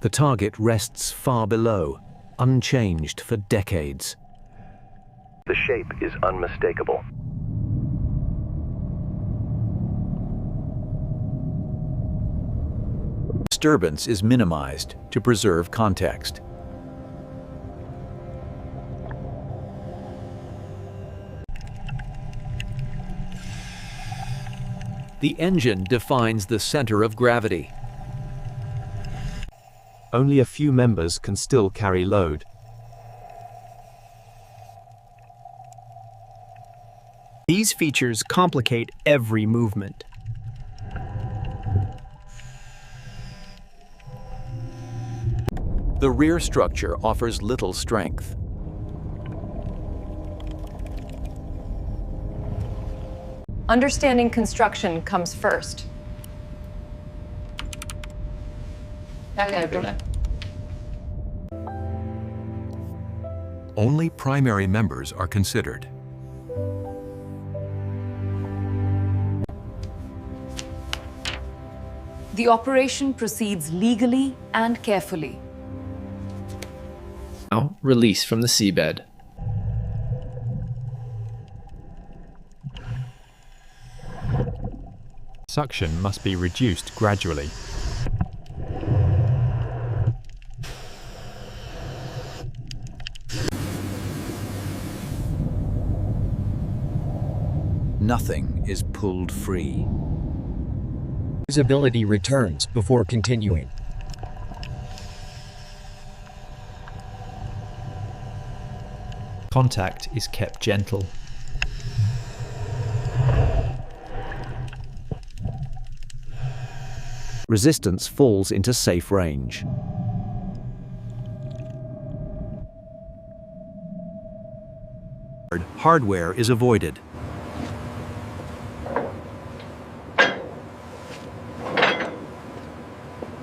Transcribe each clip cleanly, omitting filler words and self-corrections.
The target rests far below, unchanged for decades. The shape is unmistakable. Disturbance is minimized to preserve context. The engine defines the center of gravity. Only a few members can still carry load. These features complicate every movement. The rear structure offers little strength. Understanding construction comes first. Only primary members are considered. The operation proceeds legally and carefully. Now, release from the seabed. Suction must be reduced gradually. Nothing is pulled free. Visibility returns before continuing. Contact is kept gentle. Resistance falls into safe range. Hardware is avoided.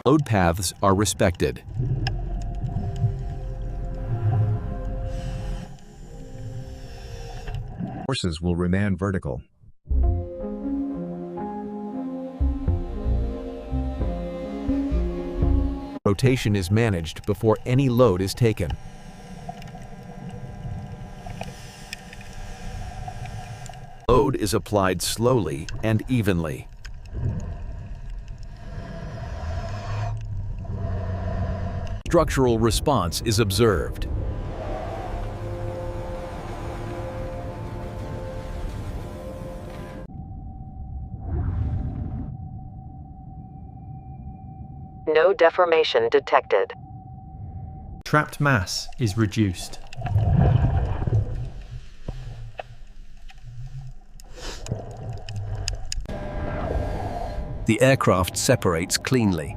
Load paths are respected. Forces will remain vertical. Rotation is managed before any load is taken. Load is applied slowly and evenly. Structural response is observed. No deformation detected. Trapped mass is reduced. The aircraft separates cleanly.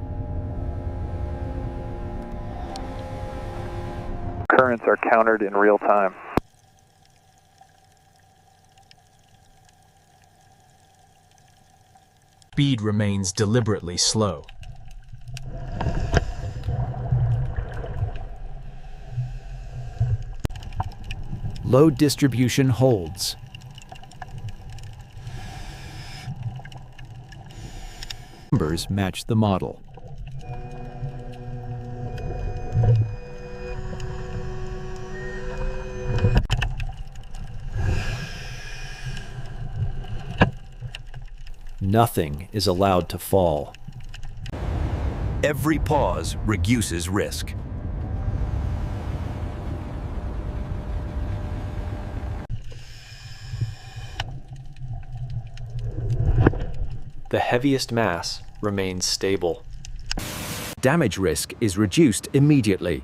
Currents are countered in real time. Speed remains deliberately slow. Load distribution holds. Numbers match the model. Nothing is allowed to fall. Every pause reduces risk. The heaviest mass remains stable. Damage risk is reduced immediately.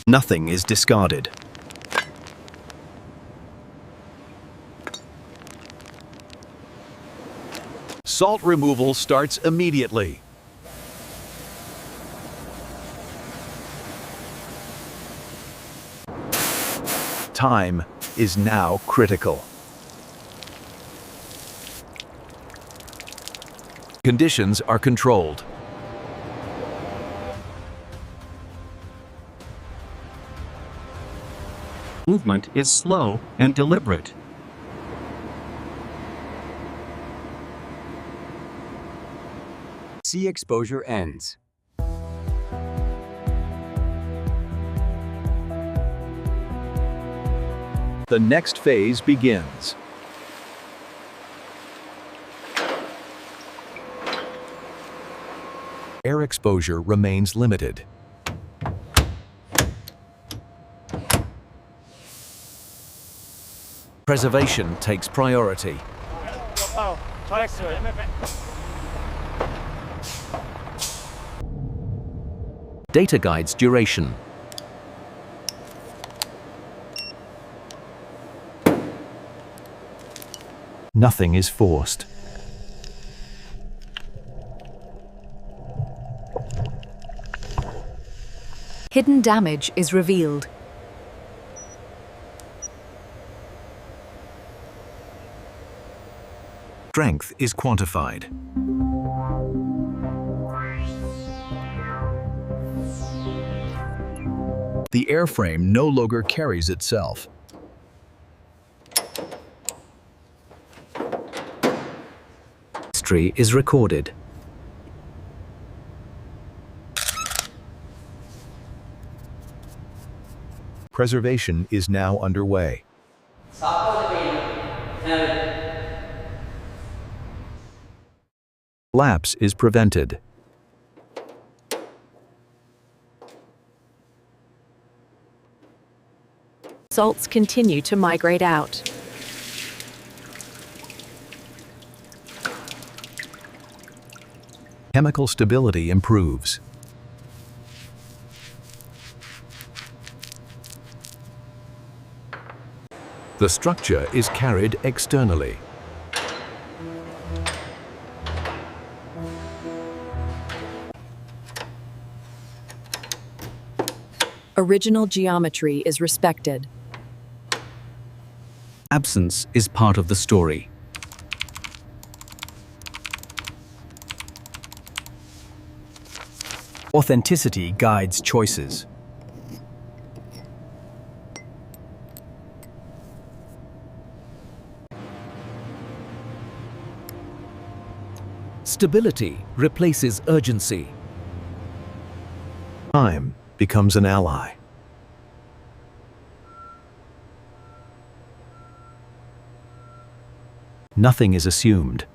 Nothing is discarded. Salt removal starts immediately. Time is now critical. Conditions are controlled. Movement is slow and deliberate. Sea exposure ends. The next phase begins. Air exposure remains limited. Preservation takes priority. Data guides duration. Nothing is forced. Hidden damage is revealed. Strength is quantified. The airframe no longer carries itself. History is recorded. Preservation is now underway. Lapse is prevented. Salts continue to migrate out. Chemical stability improves. The structure is carried externally. Original geometry is respected. Absence is part of the story. Authenticity guides choices. Stability replaces urgency. Time becomes an ally. Nothing is assumed.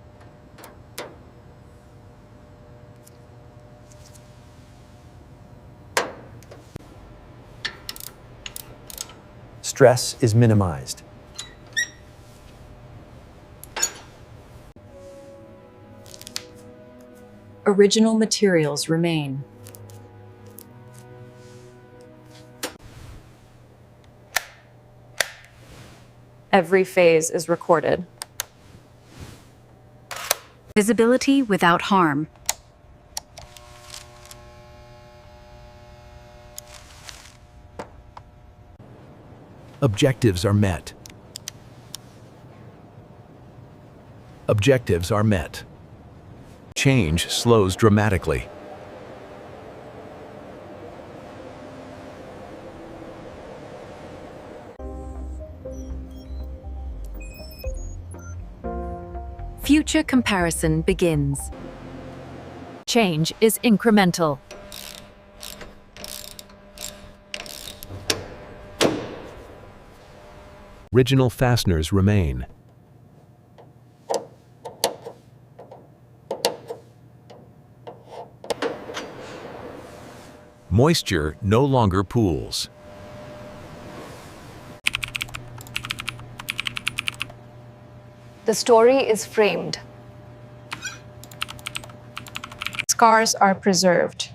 Stress is minimized. Original materials remain. Every phase is recorded. Visibility without harm. Objectives are met. Objectives are met. Change slows dramatically. Future comparison begins. Change is incremental. Original fasteners remain. Moisture no longer pools. The story is framed. Scars are preserved.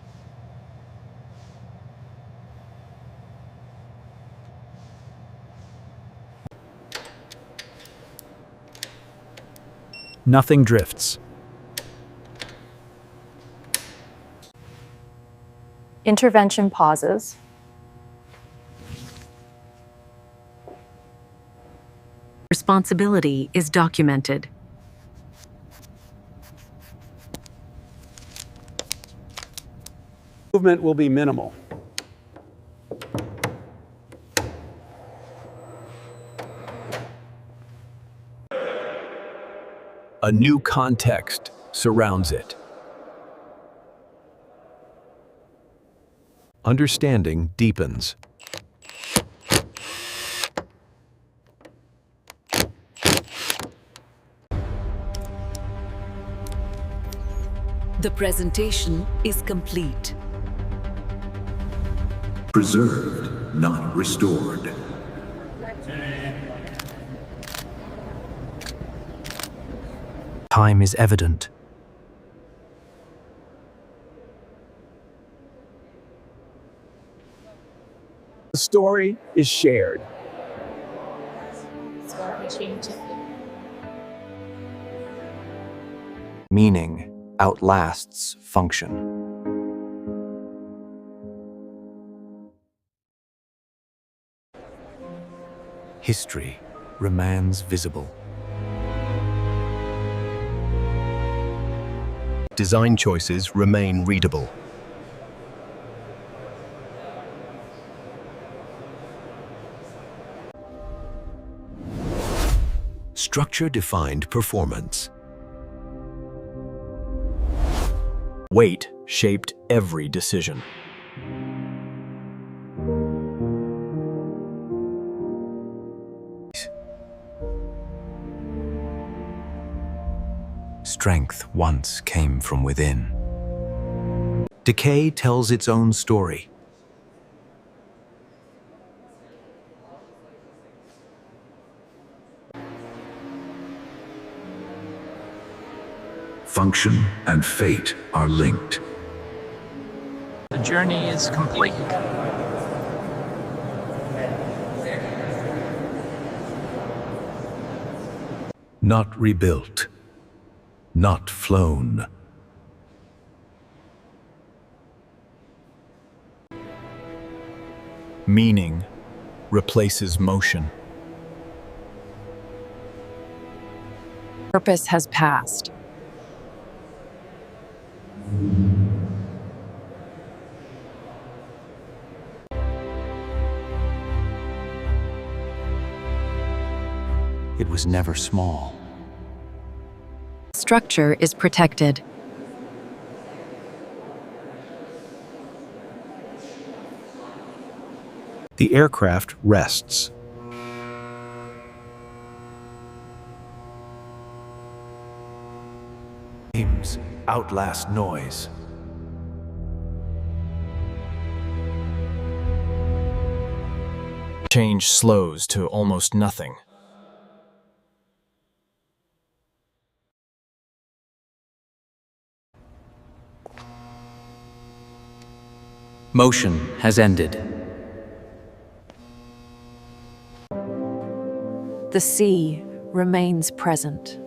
Nothing drifts. Intervention pauses. Responsibility is documented. Movement will be minimal. A new context surrounds it. Understanding deepens. The presentation is complete. Preserved, not restored. Time is evident. The story is shared. Meaning outlasts function. History remains visible. Design choices remain readable. Structure-defined performance. Weight shaped every decision. Strength once came from within. Decay tells its own story. Function and fate are linked. The journey is complete. Not rebuilt. Not flown. Meaning replaces motion. Purpose has passed. It was never small. Structure is protected. The aircraft rests. Aims outlast noise. Change slows to almost nothing. Motion has ended. The sea remains present.